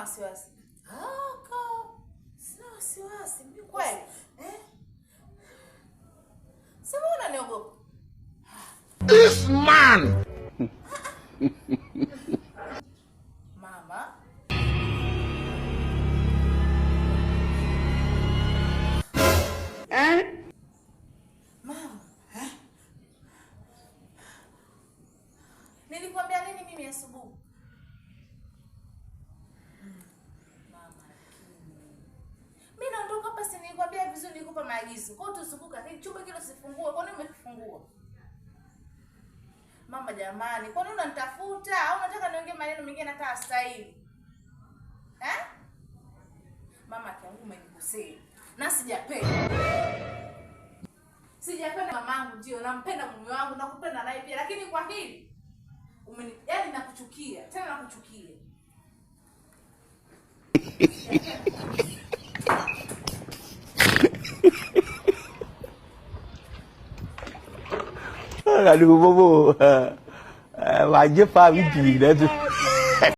wasiwasi. Sina wasiwasi. Mimi kweli. Sema unaniogopa. This man. Mama. Mama. Nilikwambia nini mimi asubuhi? Mimi naondoka hapa, si nilikwambia vizuri, nilikupa maagizo. Kwa hiyo tusukuka, chumba kile usifungue. Kwa nini umekifungua? Mama jamani, kwa nini unanitafuta? Au unataka niongee maneno mengine hata hastahili? Mama kiangu umenikosea. Na sijapenda. Sijapenda mamangu, ndio nampenda mume wangu, nakupenda naye pia, lakini kwa hili yaani nakuchukia. Tena nakuchukia. Aduh bobo. Wajib Pak Widi dah tu.